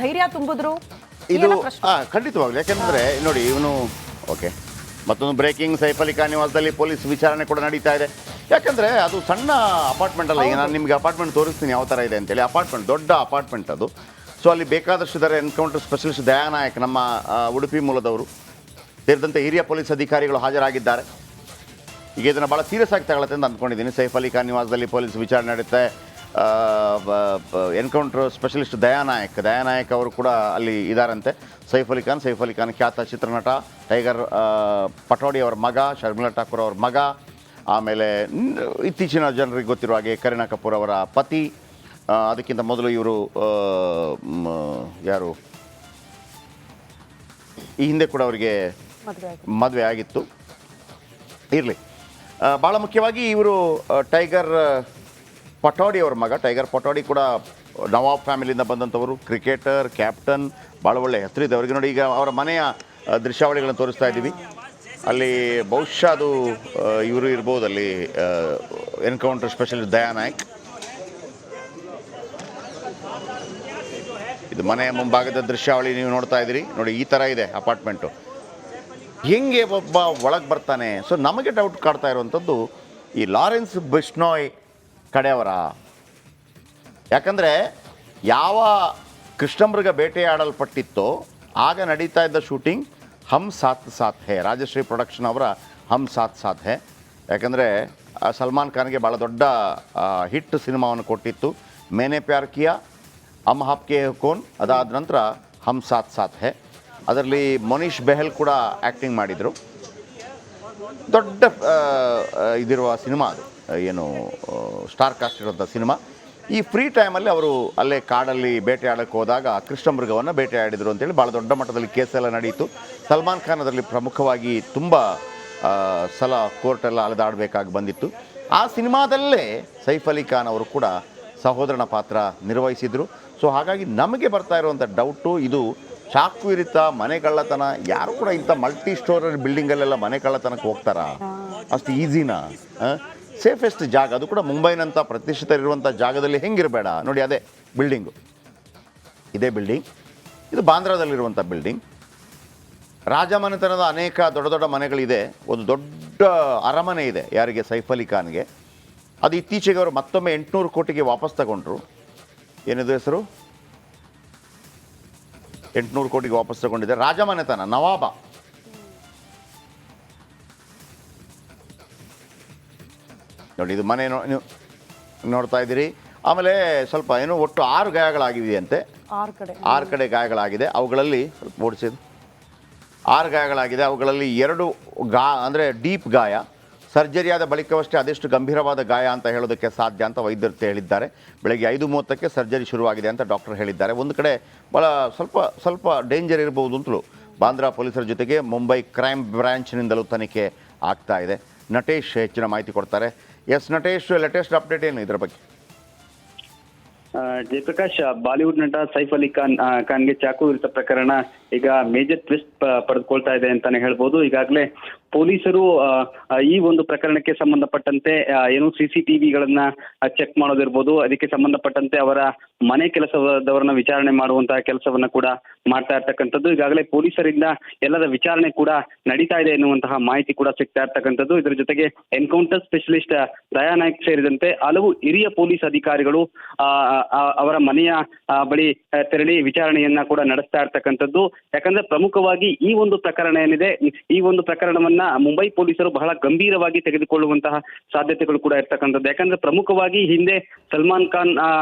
ಧೈರ್ಯ ತುಂಬಿದ್ರು ಇದು ಖಂಡಿತವಾಗ್ಲು. ಯಾಕೆಂದ್ರೆ ನೋಡಿ ಇವನು ಓಕೆ ಮತ್ತೊಂದು ಬ್ರೇಕಿಂಗ್, ಸೈಫ್ ಅಲಿ ಖಾನ್ ನಿವಾಸದಲ್ಲಿ ಪೊಲೀಸ್ ವಿಚಾರಣೆ ಕೂಡ ನಡೀತಾ ಇದೆ. ಯಾಕಂದ್ರೆ ಅದು ಸಣ್ಣ ಅಪಾರ್ಟ್ಮೆಂಟ್ ಅಲ್ಲ. ಈಗ ನಾನು ನಿಮಗೆ ಅಪಾರ್ಟ್ಮೆಂಟ್ ತೋರಿಸ್ತೀನಿ ಯಾವ ಥರ ಇದೆ ಅಂತೇಳಿ. ಅಪಾರ್ಟ್ಮೆಂಟ್ ದೊಡ್ಡ ಅಪಾರ್ಟ್ಮೆಂಟ್ ಅದು. ಸೊ ಅಲ್ಲಿ ಬೇಕಾದಷ್ಟು ಇದ್ದಾರೆ. ಎನ್ಕೌಂಟರ್ ಸ್ಪೆಷಲಿಸ್ಟ್ ದಯಾನಾಯಕ್ ನಮ್ಮ ಉಡುಪಿ ಮೂಲದವರು ಸೇರಿದಂತೆ ಹಿರಿಯ ಪೊಲೀಸ್ ಅಧಿಕಾರಿಗಳು ಹಾಜರಾಗಿದ್ದಾರೆ. ಈಗ ಇದನ್ನು ಭಾಳ ಸೀರಿಯಸ್ ಆಗಿ ತಗೊಳುತ್ತೆ ಅಂತ ಅಂದ್ಕೊಂಡಿದ್ದೀನಿ. ಸೈಫ್ ಅಲಿ ಖಾನ್ ನಿವಾಸದಲ್ಲಿ ಪೊಲೀಸ್ ವಿಚಾರಣೆ ನಡೆಯುತ್ತೆ. ಎನ್ಕೌಂಟರ್ ಸ್ಪೆಷಲಿಸ್ಟ್ ದಯಾನಾಯಕ್ ಅವರು ಕೂಡ ಅಲ್ಲಿ ಇದ್ದಾರಂತೆ. ಸೈಫ್ ಅಲಿ ಖಾನ್ ಖ್ಯಾತ ಚಿತ್ರನಟ ಟೈಗರ್ ಪಟೋಡಿ ಅವರ ಮಗ, ಶರ್ಮಿಳಾ ಠಾಕೂರ್ ಅವರ ಮಗ, ಆಮೇಲೆ ಇತ್ತೀಚಿನ ಜನರಿಗೆ ಗೊತ್ತಿರುವ ಹಾಗೆ ಕರೀನಾ ಕಪೂರ್ ಅವರ ಪತಿ. ಅದಕ್ಕಿಂತ ಮೊದಲು ಇವರು ಯಾರು ಈ ಹಿಂದೆ ಕೂಡ ಅವರಿಗೆ ಮದುವೆ ಆಗಿತ್ತು. ಇರಲಿ, ಭಾಳ ಮುಖ್ಯವಾಗಿ ಇವರು ಟೈಗರ್ ಪಟೋಡಿ ಅವರ ಮಗ. ಟೈಗರ್ ಪಟೋಡಿ ಕೂಡ ನವಾಬ್ ಫ್ಯಾಮಿಲಿಯಿಂದ ಬಂದಂಥವರು, ಕ್ರಿಕೆಟರ್, ಕ್ಯಾಪ್ಟನ್, ಭಾಳ ಒಳ್ಳೆಯ ಹೆಸರಿದೆ ಅವರಿಗೆ. ನೋಡಿ, ಈಗ ಅವರ ಮನೆಯ ದೃಶ್ಯಾವಳಿಗಳನ್ನು ತೋರಿಸ್ತಾ ಇದ್ದೀವಿ. ಅಲ್ಲಿ ಬಹುಶಃ ಅದು ಇವರು ಇರ್ಬೋದು, ಅಲ್ಲಿ ಎನ್ಕೌಂಟರ್ ಸ್ಪೆಷಲಿಸ್ಟ್ ದಯಾನಾಯಕ್. ಇದು ಮನೆಯ ಮುಂಭಾಗದ ದೃಶ್ಯಾವಳಿ ನೀವು ನೋಡ್ತಾ ಇದ್ದೀರಿ. ನೋಡಿ, ಈ ಥರ ಇದೆ ಅಪಾರ್ಟ್ಮೆಂಟು. ಹೆಂಗೆ ಒಬ್ಬ ಒಳಗೆ ಬರ್ತಾನೆ? ಸೊ ನಮಗೆ ಡೌಟ್ ಕಾಡ್ತಾ ಇರುವಂಥದ್ದು ಈ ಲಾರೆನ್ಸ್ ಬಿಷ್ಣೋಯ್ ಕಡೆಯವರ. ಯಾಕಂದರೆ ಯಾವ ಕೃಷ್ಣಮೃಗ ಬೇಟೆಯಾಡಲ್ಪಟ್ಟಿತ್ತೋ ಆಗ ನಡೀತಾ ಇದ್ದ ಶೂಟಿಂಗ್ ಹಮ್ ಸಾತ್ ಸಾತ್ ಹೇ, ರಾಜಶ್ರೀ ಪ್ರೊಡಕ್ಷನ್ ಅವರ ಹಮ್ ಸಾತ್ ಸಾತ್ ಹೇ. ಯಾಕಂದರೆ ಸಲ್ಮಾನ್ ಖಾನ್ಗೆ ಭಾಳ ದೊಡ್ಡ ಹಿಟ್ ಸಿನಿಮಾವನ್ನು ಕೊಟ್ಟಿತ್ತು ಮೇನೆ ಪ್ಯಾರ್ ಕಿಯಾ, ಹಮ್ ಹಾಪ್ಕೆ ಕೋನ್. ಅದಾದ ನಂತರ ಹಮ್ ಸಾತ್ ಸಾತ್ ಹೇ. ಅದರಲ್ಲಿ ಮೊನೀಶ್ ಬೆಹಲ್ ಕೂಡ ಆ್ಯಕ್ಟಿಂಗ್ ಮಾಡಿದರು. ದೊಡ್ಡ ಇದಿರುವ ಸಿನಿಮಾ ಅದು, ಏನು ಸ್ಟಾರ್ ಕಾಸ್ಟ್ ಇರುವಂಥ ಸಿನಿಮಾ. ಈ ಫ್ರೀ ಟೈಮಲ್ಲಿ ಅವರು ಅಲ್ಲೇ ಕಾಡಲ್ಲಿ ಬೇಟೆಯಾಡಕ್ಕೆ ಹೋದಾಗ ಕೃಷ್ಣಮೃಗವನ್ನು ಬೇಟೆಯಾಡಿದರು ಅಂತೇಳಿ ಭಾಳ ದೊಡ್ಡ ಮಟ್ಟದಲ್ಲಿ ಕೇಸೆಲ್ಲ ನಡೆಯಿತು. ಸಲ್ಮಾನ್ ಖಾನ್ ಅದರಲ್ಲಿ ಪ್ರಮುಖವಾಗಿ ತುಂಬ ಸಲ ಕೋರ್ಟೆಲ್ಲ ಅಲೆದಾಡಬೇಕಾಗಿ ಬಂದಿತ್ತು. ಆ ಸಿನಿಮಾದಲ್ಲೇ ಸೈಫ್ ಅಲಿ ಖಾನ್ ಅವರು ಕೂಡ ಸಹೋದರನ ಪಾತ್ರ ನಿರ್ವಹಿಸಿದರು. ಸೊ ಹಾಗಾಗಿ ನಮಗೆ ಬರ್ತಾ ಇರುವಂಥ ಡೌಟು, ಇದು ಚಾಕು ಇರುತ್ತಾ, ಮನೆ ಕಳ್ಳತನ? ಯಾರು ಕೂಡ ಇಂಥ ಮಲ್ಟಿ ಸ್ಟೋರರ್ ಬಿಲ್ಡಿಂಗಲ್ಲೆಲ್ಲ ಮನೆ ಕಳ್ಳತನಕ್ಕೆ ಹೋಗ್ತಾರಾ? ಅಷ್ಟು ಈಸಿನಾ? ಸೇಫೆಸ್ಟ್ ಜಾಗ, ಅದು ಕೂಡ ಮುಂಬೈನಂಥ ಪ್ರತಿಷ್ಠಿತರಿರುವಂಥ ಜಾಗದಲ್ಲಿ ಹೆಂಗಿರಬೇಡ? ನೋಡಿ, ಅದೇ ಬಿಲ್ಡಿಂಗು, ಇದೇ ಬಿಲ್ಡಿಂಗ್. ಇದು ಬಾಂದ್ರಾದಲ್ಲಿರುವಂಥ ಬಿಲ್ಡಿಂಗ್. ರಾಜಮನೆತನದ ಅನೇಕ ದೊಡ್ಡ ದೊಡ್ಡ ಮನೆಗಳಿದೆ. ಒಂದು ದೊಡ್ಡ ಅರಮನೆ ಇದೆ ಯಾರಿಗೆ? ಸೈಫ್ ಅಲಿ ಖಾನ್ಗೆ. ಅದು ಇತ್ತೀಚೆಗೆ ಅವರು ಮತ್ತೊಮ್ಮೆ 800 ಕೋಟಿಗೆ ವಾಪಸ್ ತಗೊಂಡ್ರು. ಏನಿದು ಹೆಸರು? 800 ಕೋಟಿಗೆ ವಾಪಸ್ ತಗೊಂಡಿದೆ. ರಾಜಮನೆತನ, ನವಾಬ. ನೋಡಿ, ಇದು ಮನೆ ನೀವು ನೋಡ್ತಾ ಇದ್ದೀರಿ. ಆಮೇಲೆ ಸ್ವಲ್ಪ ಏನು ಒಟ್ಟು 6 ಗಾಯಗಳಾಗಿದೆಯಂತೆ. 6 ಕಡೆ ಗಾಯಗಳಾಗಿದೆ. ಅವುಗಳಲ್ಲಿ ಸ್ವಲ್ಪ ಓಡಿಸಿದ್ದು 6 ಗಾಯಗಳಾಗಿದೆ. ಅವುಗಳಲ್ಲಿ 2 ಅಂದರೆ ಡೀಪ್ ಗಾಯ. ಸರ್ಜರಿಯಾದ ಬಳಿಕವಷ್ಟೇ ಅದೆಷ್ಟು ಗಂಭೀರವಾದ ಗಾಯ ಅಂತ ಹೇಳೋದಕ್ಕೆ ಸಾಧ್ಯ ಅಂತ ವೈದ್ಯರು ಹೇಳಿದ್ದಾರೆ. ಬೆಳಗ್ಗೆ 5:30ಕ್ಕೆ ಸರ್ಜರಿ ಶುರುವಾಗಿದೆ ಅಂತ ಡಾಕ್ಟರ್ ಹೇಳಿದ್ದಾರೆ. ಒಂದು ಕಡೆ ಭಾಳ ಸ್ವಲ್ಪ ಡೇಂಜರ್ ಇರ್ಬೋದು ಅಂತಲೂ ಬಾಂದ್ರಾ ಪೊಲೀಸರ ಜೊತೆಗೆ ಮುಂಬೈ ಕ್ರೈಮ್ ಬ್ರಾಂಚ್ನಿಂದಲೂ ತನಿಖೆ ಆಗ್ತಾ ಇದೆ. ನಟೇಶ್ ಹೆಚ್ಚಿನ ಮಾಹಿತಿ ಕೊಡ್ತಾರೆ. ಎಸ್ ನಟೇಶ್, ಲೇಟೆಸ್ಟ್ ಅಪ್ಡೇಟ್ ಏನು ಇದರ ಬಗ್ಗೆ? ಜಯಪ್ರಕಾಶ್, ಬಾಲಿವುಡ್ ನಟ ಸೈಫ್ ಅಲಿ ಖಾನ್ಗೆ ಚಾಕು ಇರಿತ ಪ್ರಕರಣ ಈಗ ಮೇಜರ್ ಟ್ವಿಸ್ಟ್ ಪಡೆದುಕೊಳ್ತಾ ಇದೆ ಅಂತಾನೆ ಹೇಳ್ಬೋದು. ಈಗಾಗಲೇ ಪೊಲೀಸರು ಈ ಒಂದು ಪ್ರಕರಣಕ್ಕೆ ಸಂಬಂಧಪಟ್ಟಂತೆ ಏನು CCTVಗಳನ್ನ ಚೆಕ್ ಮಾಡೋದಿರ್ಬೋದು, ಅದಕ್ಕೆ ಸಂಬಂಧಪಟ್ಟಂತೆ ಅವರ ಮನೆ ಕೆಲಸದವರನ್ನ ವಿಚಾರಣೆ ಮಾಡುವಂತಹ ಕೆಲಸವನ್ನ ಕೂಡ ಮಾಡ್ತಾ ಇರ್ತಕ್ಕಂಥದ್ದು. ಈಗಾಗಲೇ ಪೊಲೀಸರಿಂದ ಎಲ್ಲದ ವಿಚಾರಣೆ ಕೂಡ ನಡೀತಾ ಇದೆ ಎನ್ನುವಂತಹ ಮಾಹಿತಿ ಕೂಡ ಸಿಗ್ತಾ ಇರ್ತಕ್ಕಂಥದ್ದು. ಇದರ ಜೊತೆಗೆ ಎನ್ಕೌಂಟರ್ ಸ್ಪೆಷಲಿಸ್ಟ್ ದಯಾನಾಯಕ್ ಸೇರಿದಂತೆ ಹಲವು ಹಿರಿಯ ಪೊಲೀಸ್ ಅಧಿಕಾರಿಗಳು ಅವರ ಮನೆಯ ಬಳಿ ತೆರಳಿ ವಿಚಾರಣೆಯನ್ನ ಕೂಡ ನಡೆಸ್ತಾ ಇರ್ತಕ್ಕಂಥದ್ದು. ಯಾಕಂದ್ರೆ ಪ್ರಮುಖವಾಗಿ ಈ ಒಂದು ಪ್ರಕರಣ ಏನಿದೆ, ಈ ಒಂದು ಪ್ರಕರಣವನ್ನ ಮುಂಬೈ ಪೊಲೀಸರು ಬಹಳ ಗಂಭೀರವಾಗಿ ತೆಗೆದುಕೊಳ್ಳುವಂತಹ ಸಾಧ್ಯತೆಗಳು ಕೂಡ ಇರ್ತಕ್ಕಂಥದ್ದು. ಯಾಕಂದ್ರೆ ಪ್ರಮುಖವಾಗಿ ಹಿಂದೆ ಸಲ್ಮಾನ್ ಖಾನ್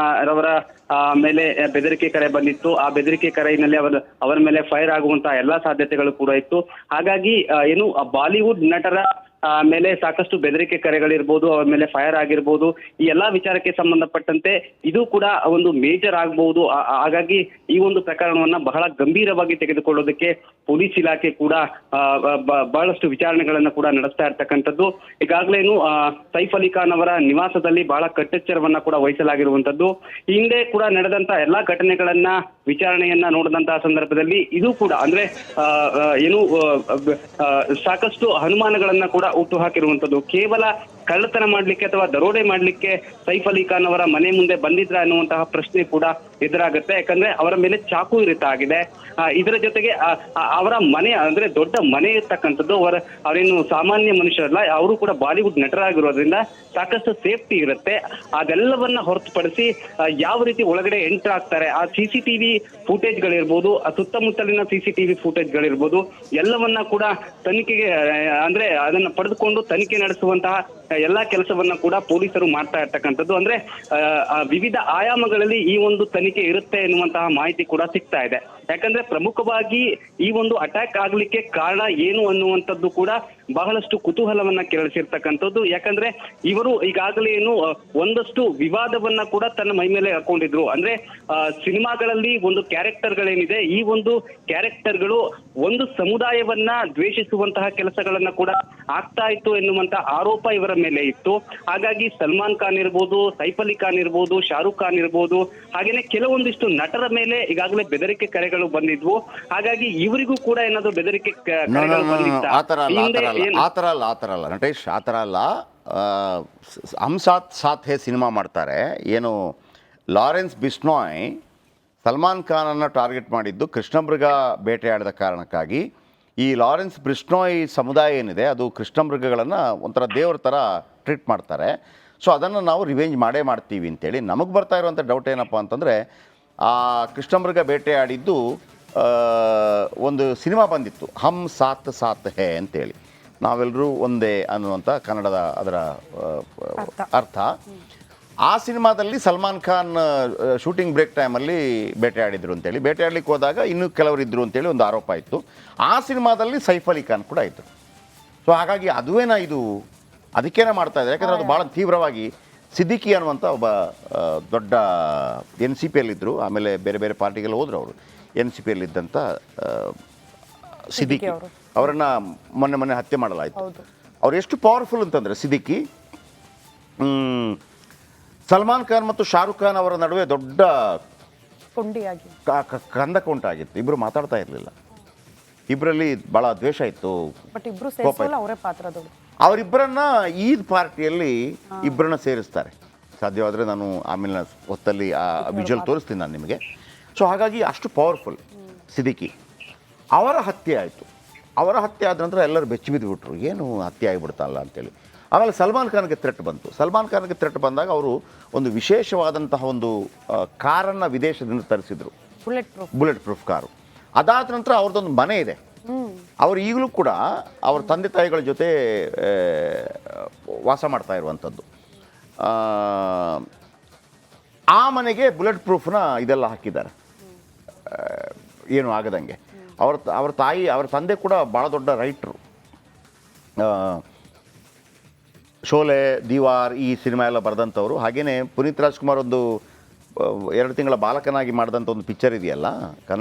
ರವರ ಮೇಲೆ ಬೆದರಿಕೆ ಕರೆ ಬಂದಿತ್ತು. ಆ ಬೆದರಿಕೆ ಕರೆಯಲ್ಲಿ ಅವರ ಮೇಲೆ ಫೈರ್ ಆಗುವಂತಹ ಎಲ್ಲಾ ಸಾಧ್ಯತೆಗಳು ಕೂಡ ಇತ್ತು. ಹಾಗಾಗಿ ಏನು ಬಾಲಿವುಡ್ ನಟರ ಮೇಲೆ ಸಾಕಷ್ಟು ಬೆದರಿಕೆ ಕರೆಗಳಿರ್ಬೋದು, ಅವರ ಮೇಲೆ ಫೈರ್ ಆಗಿರ್ಬೋದು, ಈ ಎಲ್ಲಾ ವಿಚಾರಕ್ಕೆ ಸಂಬಂಧಪಟ್ಟಂತೆ ಇದು ಕೂಡ ಒಂದು ಮೇಜರ್ ಆಗಬಹುದು. ಹಾಗಾಗಿ ಈ ಒಂದು ಪ್ರಕರಣವನ್ನ ಬಹಳ ಗಂಭೀರವಾಗಿ ತೆಗೆದುಕೊಳ್ಳೋದಕ್ಕೆ ಪೊಲೀಸ್ ಇಲಾಖೆ ಕೂಡ ಬಹಳಷ್ಟು ವಿಚಾರಣೆಗಳನ್ನ ಕೂಡ ನಡೆಸ್ತಾ ಇರ್ತಕ್ಕಂಥದ್ದು. ಈಗಾಗಲೇನು ಸೈಫ್ ಅಲಿ ಖಾನ್ ಅವರ ನಿವಾಸದಲ್ಲಿ ಬಹಳ ಕಟ್ಟೆಚ್ಚರವನ್ನ ಕೂಡ ವಹಿಸಲಾಗಿರುವಂತದ್ದು. ಹಿಂದೆ ಕೂಡ ನಡೆದಂತ ಎಲ್ಲಾ ಘಟನೆಗಳನ್ನ ವಿಚಾರಣೆಯನ್ನ ನೋಡಿದಂತಹ ಸಂದರ್ಭದಲ್ಲಿ ಇದು ಕೂಡ ಅಂದ್ರೆ ಏನು ಸಾಕಷ್ಟು ಅನುಮಾನಗಳನ್ನ ಕೂಡ ಹುಟ್ಟು ಹಾಕಿರುವಂತದ್ದು. ಕೇವಲ ಕಳ್ಳತನ ಮಾಡ್ಲಿಕ್ಕೆ ಅಥವಾ ದರೋಡೆ ಮಾಡ್ಲಿಕ್ಕೆ ಸೈಫ್ ಅಲಿ ಖಾನ್ ಅವರ ಮನೆ ಮುಂದೆ ಬಂದಿದ್ರ ಅನ್ನುವಂತಹ ಪ್ರಶ್ನೆ ಕೂಡ ಎದುರಾಗುತ್ತೆ. ಯಾಕಂದ್ರೆ ಅವರ ಮೇಲೆ ಚಾಕು ಇರಿತ ಆಗಿದೆ. ಇದರ ಜೊತೆಗೆ ಅವರ ಮನೆ ಅಂದ್ರೆ ದೊಡ್ಡ ಮನೆ ಇರ್ತಕ್ಕಂಥದ್ದು, ಅವರೇನು ಸಾಮಾನ್ಯ ಮನುಷ್ಯರಲ್ಲ, ಅವರು ಕೂಡ ಬಾಲಿವುಡ್ ನಟರಾಗಿರೋದ್ರಿಂದ ಸಾಕಷ್ಟು ಸೇಫ್ಟಿ ಇರುತ್ತೆ. ಅದೆಲ್ಲವನ್ನ ಹೊರತುಪಡಿಸಿ ಯಾವ ರೀತಿ ಒಳಗಡೆ ಎಂಟರ್ ಆಗ್ತಾರೆ, ಆ CCTV ಫುಟೇಜ್ಗಳಿರ್ಬೋದು, ಆ ಸುತ್ತಮುತ್ತಲಿನ CCTV ಫುಟೇಜ್ಗಳಿರ್ಬೋದು, ಎಲ್ಲವನ್ನ ಕೂಡ ತನಿಖೆಗೆ ಅಂದ್ರೆ ಅದನ್ನ ಪಡೆದುಕೊಂಡು ತನಿಖೆ ನಡೆಸುವಂತಹ ಎಲ್ಲಾ ಕೆಲಸವನ್ನ ಕೂಡ ಪೊಲೀಸರು ಮಾಡ್ತಾ ಇರ್ತಕ್ಕಂಥದ್ದು. ಅಂದ್ರೆ ವಿವಿಧ ಆಯಾಮಗಳಲ್ಲಿ ಈ ಒಂದು ತನಿಖೆ ಇರುತ್ತೆ ಎನ್ನುವಂತಹ ಮಾಹಿತಿ ಕೂಡ ಸಿಗ್ತಾ ಇದೆ. ಯಾಕಂದ್ರೆ ಪ್ರಮುಖವಾಗಿ ಈ ಒಂದು ಅಟ್ಯಾಕ್ ಆಗ್ಲಿಕ್ಕೆ ಕಾರಣ ಏನು ಅನ್ನುವಂಥದ್ದು ಕೂಡ ಬಹಳಷ್ಟು ಕುತೂಹಲವನ್ನ ಕೆರಳಿಸಿರ್ತಕ್ಕಂಥದ್ದು. ಯಾಕಂದ್ರೆ ಇವರು ಈಗಾಗಲೇ ಏನು ಒಂದಷ್ಟು ವಿವಾದವನ್ನ ಕೂಡ ತನ್ನ ಮೈ ಮೇಲೆ ಹಾಕೊಂಡಿದ್ರು. ಅಂದ್ರೆ ಸಿನಿಮಾಗಳಲ್ಲಿ ಒಂದು ಕ್ಯಾರೆಕ್ಟರ್ಗಳೇನಿದೆ, ಈ ಒಂದು ಕ್ಯಾರೆಕ್ಟರ್ಗಳು ಒಂದು ಸಮುದಾಯವನ್ನ ದ್ವೇಷಿಸುವಂತಹ ಕೆಲಸಗಳನ್ನ ಕೂಡ ಆಗ್ತಾ ಇತ್ತು ಎನ್ನುವಂತಹ ಆರೋಪ ಇವರ ಮೇಲೆ ಇತ್ತು. ಹಾಗಾಗಿ ಸಲ್ಮಾನ್ ಖಾನ್ ಇರ್ಬೋದು, ಸೈಫ್ ಅಲಿ ಖಾನ್ ಇರ್ಬೋದು, ಶಾರುಖ್ ಖಾನ್ ಇರ್ಬೋದು, ಹಾಗೇನೆ ಕೆಲವೊಂದಿಷ್ಟು ನಟರ ಮೇಲೆ ಈಗಾಗಲೇ ಬೆದರಿಕೆ ಕರೆಗಳು ಬಂದಿದ್ವು. ಹಾಗಾಗಿ ಇವರಿಗೂ ಕೂಡ ಏನಾದ್ರು ಬೆದರಿಕೆ ಕರೆಗಳು ಬಂದಿತ್ತ? ಆತರ ಅಲ್ಲ ನಟೇಶ್, ಆತರ ಅಲ್ಲ. ಹಮ್ ಸಾಥ್ ಸಾಥ್ ಹೇ ಸಿನಿಮಾ ಮಾಡ್ತಾರೆ, ಏನು ಲಾರೆನ್ಸ್ ಬಿಷ್ಣೋಯ್ ಸಲ್ಮಾನ್ ಖಾನನ್ನು ಟಾರ್ಗೆಟ್ ಮಾಡಿದ್ದು ಕೃಷ್ಣಮೃಗ ಬೇಟೆಯಾಡಿದ ಕಾರಣಕ್ಕಾಗಿ. ಈ ಲಾರೆನ್ಸ್ ಬಿಷ್ಣೋಯ್ ಸಮುದಾಯ ಏನಿದೆ ಅದು ಕೃಷ್ಣಮೃಗಗಳನ್ನು ಒಂಥರ ದೇವ್ರ ಥರ ಟ್ರೀಟ್ ಮಾಡ್ತಾರೆ. ಸೊ ಅದನ್ನು ನಾವು ರಿವೆಂಜ್ ಮಾಡೇ ಮಾಡ್ತೀವಿ ಅಂತೇಳಿ. ನಮಗೆ ಬರ್ತಾ ಇರುವಂಥ ಡೌಟ್ ಏನಪ್ಪ ಅಂತಂದರೆ, ಆ ಕೃಷ್ಣಮೃಗ ಬೇಟೆಯಾಡಿದ್ದು ಒಂದು ಸಿನಿಮಾ ಬಂದಿತ್ತು, ಹಮ್ ಸಾಥ್ ಸಾಥ್ ಹೇ ಅಂತೇಳಿ, ನಾವೆಲ್ಲರೂ ಒಂದೇ ಅನ್ನುವಂಥ ಕನ್ನಡದ ಅದರ ಅರ್ಥ. ಆ ಸಿನಿಮಾದಲ್ಲಿ ಸಲ್ಮಾನ್ ಖಾನ್ ಶೂಟಿಂಗ್ ಬ್ರೇಕ್ ಟೈಮಲ್ಲಿ ಬೇಟೆಯಾಡಿದ್ರು ಅಂತೇಳಿ, ಬೇಟೆಯಾಡ್ಲಿಕ್ಕೆ ಹೋದಾಗ ಇನ್ನೂ ಕೆಲವರು ಇದ್ದರು ಅಂತೇಳಿ ಒಂದು ಆರೋಪ ಇತ್ತು. ಆ ಸಿನಿಮಾದಲ್ಲಿ ಸೈಫ್ ಅಲಿ ಖಾನ್ ಕೂಡ ಇತ್ತು. ಸೊ ಹಾಗಾಗಿ ಅದುವೇನ ಇದು ಅದಕ್ಕೇನೆ ಮಾಡ್ತಾ ಇದ್ದಾರೆ. ಯಾಕಂದರೆ ಅದು ಭಾಳ ತೀವ್ರವಾಗಿ ಸಿದ್ದಿಕಿ ಅನ್ನುವಂಥ ಒಬ್ಬ ದೊಡ್ಡ NCPಯಲ್ಲಿದ್ದರು, ಆಮೇಲೆ ಬೇರೆ ಬೇರೆ ಪಾರ್ಟಿಗೆಲ್ಲ ಹೋದರು. ಅವರು NCPಯಲ್ಲಿದ್ದಂಥ ಸಿದ್ದಿಕಿ ಅವರನ್ನು ಮೊನ್ನೆ ಹತ್ಯೆ ಮಾಡಲಾಯಿತು. ಅವ್ರು ಎಷ್ಟು ಪವರ್ಫುಲ್ ಅಂತಂದರೆ ಸಿದ್ದಿಕಿ, ಸಲ್ಮಾನ್ ಖಾನ್ ಮತ್ತು ಶಾರುಖ್ ಖಾನ್ ಅವರ ನಡುವೆ ದೊಡ್ಡ ಕಂದಕ ಉಂಟಾಗಿತ್ತು. ಇಬ್ಬರು ಮಾತಾಡ್ತಾ ಇರಲಿಲ್ಲ, ಇಬ್ಬರಲ್ಲಿ ಭಾಳ ದ್ವೇಷ ಇತ್ತು. ಅವರಿಬ್ಬರನ್ನ ಈದ್ ಪಾರ್ಟಿಯಲ್ಲಿ ಇಬ್ಬರನ್ನ ಸೇರಿಸ್ತಾರೆ. ಸಾಧ್ಯವಾದರೆ ನಾನು ಆಮೇಲೆ ಹೊತ್ತಲ್ಲಿ ಆ ವಿಜುವಲ್ ತೋರಿಸ್ತೀನಿ ನಾನು ನಿಮಗೆ. ಸೊ ಹಾಗಾಗಿ ಅಷ್ಟು ಪವರ್ಫುಲ್ ಸಿದ್ದಿಕಿ. ಅವರ ಹತ್ಯೆ ಆಯಿತು. ಅವರ ಹತ್ಯೆ ಆದ ನಂತರ ಎಲ್ಲರೂ ಬೆಚ್ಚಿ ಬಿದ್ದುಬಿಟ್ರು, ಏನು ಹತ್ಯೆ ಆಗಿಬಿಡ್ತಲ್ಲ ಅಂತೇಳಿ. ಆಮೇಲೆ ಸಲ್ಮಾನ್ ಖಾನ್ಗೆ ಥ್ರೆಟ್ ಬಂತು. ಸಲ್ಮಾನ್ ಖಾನ್ಗೆ ಥ್ರೆಟ್ ಬಂದಾಗ ಅವರು ಒಂದು ವಿಶೇಷವಾದಂತಹ ಒಂದು ಕಾರನ್ನು ವಿದೇಶದಿಂದ ತರಿಸಿದ್ರು, ಬುಲೆಟ್ ಪ್ರೂಫ್ ಕಾರು. ಅದಾದ ನಂತರ ಅವ್ರದ್ದೊಂದು ಮನೆ ಇದೆ. ಅವರು ಈಗಲೂ ಕೂಡ ಅವ್ರ ತಂದೆ ತಾಯಿಗಳ ಜೊತೆ ವಾಸ ಮಾಡ್ತಾ ಇರುವಂಥದ್ದು. ಆ ಮನೆಗೆ ಬುಲೆಟ್ ಪ್ರೂಫ್ನ ಇದೆಲ್ಲ ಹಾಕಿದ್ದಾರೆ, ಏನು ಆಗದಂಗೆ. ಅವ್ರ ತಂದೆ ಕೂಡ ಭಾಳ ದೊಡ್ಡ ರೈಟ್ರು. ಶೋಲೆ, ದೀವಾರ್ ಈ ಸಿನಿಮಾ ಎಲ್ಲ ಬರೆದಂಥವ್ರು. ಹಾಗೆಯೇ ಪುನೀತ್ ರಾಜ್ಕುಮಾರ್ ಒಂದು 2 ತಿಂಗಳ ಬಾಲಕನಾಗಿ ಮಾಡಿದಂಥ ಒಂದು ಪಿಕ್ಚರ್ ಇದೆಯಲ್ಲ